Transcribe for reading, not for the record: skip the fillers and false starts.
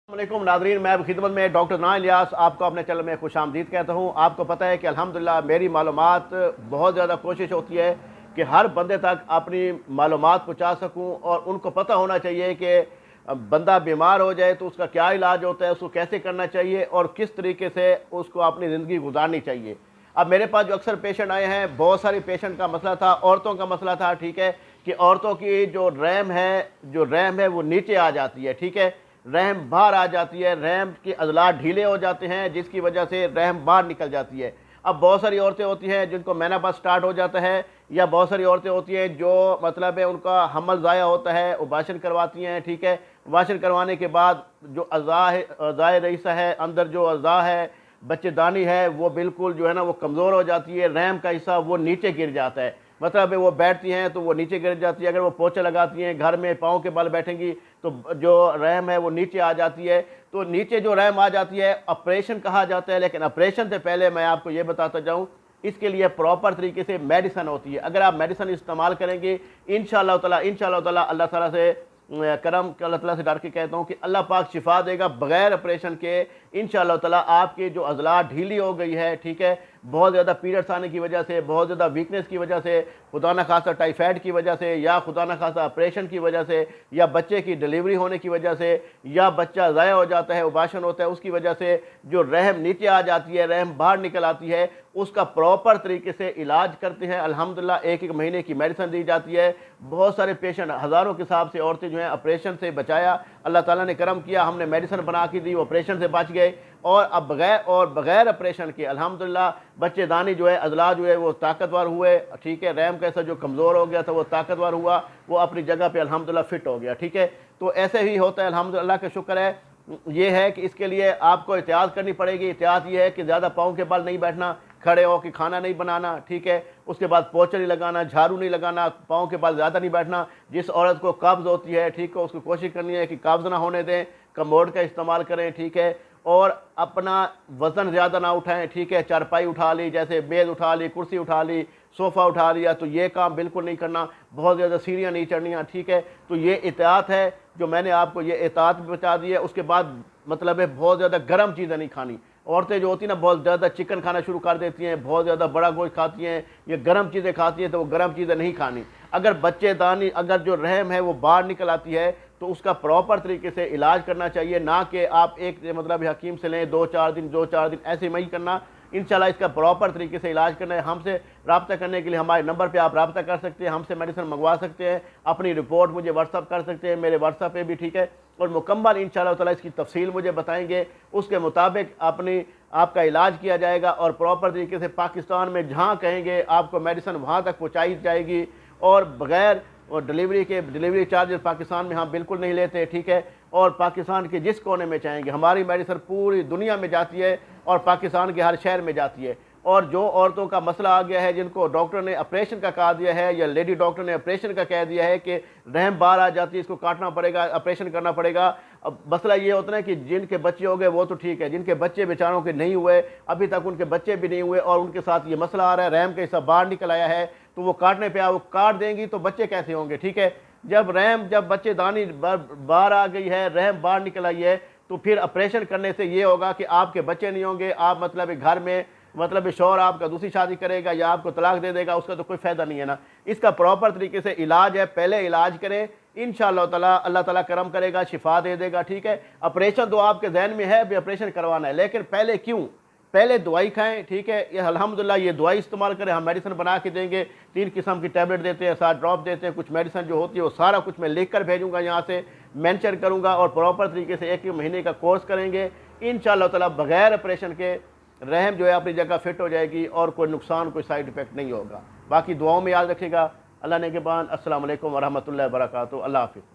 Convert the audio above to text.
वालेकुम नादरीन, मैं खिदमत में डॉक्टर ना इलियास आपको अपने चैनल में खुश आमदीद कहता हूँ। आपको पता है कि अल्हम्दुलिल्लाह मेरी मालूमात बहुत ज़्यादा कोशिश होती है कि हर बंदे तक अपनी मालूमात पहुँचा सकूँ और उनको पता होना चाहिए कि बंदा बीमार हो जाए तो उसका क्या इलाज होता है, उसको कैसे करना चाहिए और किस तरीके से उसको अपनी ज़िंदगी गुजारनी चाहिए। अब मेरे पास जो अक्सर पेशेंट आए हैं, बहुत सारे पेशेंट का मसला था, औरतों का मसला था, ठीक है, कि औरतों की जो रैम है वो नीचे आ जाती है, ठीक है, रहम बाहर आ जाती है, रहम के अज़लात ढीले हो जाते हैं जिसकी वजह से रहम बाहर निकल जाती है। अब बहुत सारी औरतें होती हैं जिनको मेनोपॉज़ स्टार्ट हो जाता है, या बहुत सारी औरतें होती हैं जो मतलब है उनका हमल ज़ाया होता है, अबॉर्शन करवाती हैं, ठीक है। अबॉर्शन करवाने के बाद जो अज़ाए रईसा है, अंदर जो अज़ा है, बच्चेदानी है, वो बिल्कुल जो है ना वो कमज़ोर हो जाती है, रहम का हिस्सा वो नीचे गिर जाता है। मतलब वो बैठती हैं तो वो नीचे गिर जाती है, अगर वो पोछा लगाती हैं, घर में पाँव के बल बैठेंगी तो जो रहम है वो नीचे आ जाती है। तो नीचे जो रहम आ जाती है ऑपरेशन कहा जाता है, लेकिन ऑपरेशन से पहले मैं आपको ये बताता जाऊँ, इसके लिए प्रॉपर तरीके से मेडिसिन होती है। अगर आप मेडिसिन इस्तेमाल करेंगे इंशाअल्लाह ताला अल्लाह ताला से करम अल्लाह ताला से डर के कहता हूँ कि अल्लाह पाक शिफा देगा बग़ैर ऑपरेशन के। इंशाअल्लाह ताला आपकी जो अज़लात ढीली हो गई है, ठीक है, बहुत ज़्यादा पीरियड्स आने की वजह से, बहुत ज़्यादा वीकनेस की वजह से, खुदा न खासा टाइफाइड की वजह से, या खुदा न खासा ऑपरेशन की वजह से, या बच्चे की डिलीवरी होने की वजह से, या बच्चा ज़ाया हो जाता है, अबॉर्शन होता है, उसकी वजह से जो रहम नीचे आ जाती है, रहम बाहर निकल आती है, उसका प्रॉपर तरीके से इलाज करते हैं। अल्हम्दुलिल्लाह एक महीने की मेडिसिन दी जाती है। बहुत सारे पेशेंट हज़ारों के हिसाब से औरतें जो हैं ऑपरेशन से बचाया, अल्लाह ताला ने करम किया, हमने मेडिसिन बना के दी, वो ऑपरेशन से बच गए। और अब बग़ैर ऑपरेशन के अल्हम्दुलिल्लाह बच्चेदानी जो है, अज़लात जो है वो ताकतवर हुए, ठीक है, रहम कैसा जो कमज़ोर हो गया था वो ताकतवर हुआ, वो अपनी जगह पे अल्हम्दुलिल्लाह फिट हो गया, ठीक है। तो ऐसे ही होता है, अल्हम्दुलिल्लाह का शुक्र है। ये है कि इसके लिए आपको एहतियात करनी पड़ेगी। एहतियात ये है कि ज़्यादा पाँव के बल नहीं बैठना, खड़े हो कि खाना नहीं बनाना, ठीक है, उसके बाद पोछा नहीं लगाना, झाड़ू नहीं लगाना, पाँव के बल ज़्यादा नहीं बैठना। जिस औरत को कब्ज़ होती है, ठीक है, उसको कोशिश करनी है कि कब्ज़ ना होने दें, कमोड का इस्तेमाल करें, ठीक है, और अपना वज़न ज़्यादा ना उठाएं, ठीक है। चारपाई उठा ली, जैसे मेज़ उठा ली, कुर्सी उठा ली, सोफ़ा उठा लिया, तो ये काम बिल्कुल नहीं करना। बहुत ज़्यादा सीढ़ियाँ नहीं चढ़नियाँ, ठीक है। तो ये एहतियात है जो मैंने आपको ये एहतियात भी बता दी है। उसके बाद मतलब है बहुत ज़्यादा गर्म चीज़ें नहीं खानी। औरतें जो होती हैं ना बहुत ज़्यादा चिकन खाना शुरू कर देती हैं, बहुत ज़्यादा बड़ा गोश्त खाती हैं, ये गर्म चीज़ें खाती हैं, तो वो गर्म चीज़ें नहीं खानी। अगर बच्चेदानी अगर जो रहम है वो बाहर निकल आती है तो उसका प्रॉपर तरीके से इलाज करना चाहिए, ना कि आप एक मतलब हकीम से लें 2-4 दिन ऐसे में ही करना। इंशाल्लाह इसका प्रॉपर तरीके से इलाज करना है। हमसे रब्ता करने के लिए हमारे नंबर पे आप रब्ता कर सकते हैं, हमसे मेडिसिन मंगवा सकते हैं, अपनी रिपोर्ट मुझे व्हाट्सअप कर सकते हैं, मेरे व्हाट्सअप पे भी, ठीक है। और मुकम्मल इंशाल्लाह ताला इसकी तफसील मुझे बताएंगे, उसके मुताबिक आपका इलाज किया जाएगा और प्रॉपर तरीके से पाकिस्तान में जहाँ कहेंगे आपको मेडिसिन वहाँ तक पहुँचाई जाएगी। और बग़ैर डिलीवरी चार्जेस पाकिस्तान में हम बिल्कुल नहीं लेते, ठीक है। और पाकिस्तान के जिस कोने में चाहेंगे हमारी मेडिसिन पूरी दुनिया में जाती है और पाकिस्तान के हर शहर में जाती है। और जो औरतों का मसला आ गया है, जिनको डॉक्टर ने ऑपरेशन का कहा दिया है, या लेडी डॉक्टर ने ऑपरेशन का कह दिया है कि रहम बाहर आ जाती है, इसको काटना पड़ेगा, ऑपरेशन करना पड़ेगा। अब मसला ये होता है कि जिनके बच्चे हो गए वो तो ठीक है, जिनके बच्चे बेचारों के नहीं हुए, अभी तक उनके बच्चे भी नहीं हुए और उनके साथ ये मसला आ रहा है, रहम का हिस्सा बाहर निकल आया है, तो वो काटने पे वो काट देंगी तो बच्चे कैसे होंगे, ठीक है। जब बच्चेदानी बाहर आ गई है, रहम बाहर निकल आई है, तो फिर ऑपरेशन करने से ये होगा कि आपके बच्चे नहीं होंगे। आप मतलब घर में मतलब शौहर आपका दूसरी शादी करेगा या आपको तलाक दे देगा, उसका तो कोई फ़ायदा नहीं है ना। इसका प्रॉपर तरीके से इलाज है, पहले इलाज करें, इंशाअल्लाह ताला अल्लाह ताला करम करेगा, शिफा दे देगा, ठीक है। ऑपरेशन तो आपके जहन में है भी ऑपरेशन करवाना है, लेकिन पहले दवाई खाएं, ठीक है। ये अल्हम्दुलिल्लाह ये दवाई इस्तेमाल करें, हम मेडिसिन बना के देंगे, 3 किस्म की टैबलेट देते हैं, 7 ड्रॉप देते हैं। कुछ मेडिसिन जो होती है वो सारा कुछ मैं लिख कर भेजूँगा, यहाँ से मेंशन करूँगा, और प्रॉपर तरीके से 1 महीने का कोर्स करेंगे इंशाअल्लाह ताला। बग़ैर ऑपरेशन के रहम जो है अपनी जगह फिट हो जाएगी और कोई नुकसान, कोई साइड इफ़ेक्ट नहीं होगा। बाकी दुआओं में याद रखिएगा। अल्लाह ने के बाद अस्सलाम वालेकुम व रहमतुल्लाहि व बरकातहू। अल्लाह हाफ़िज़।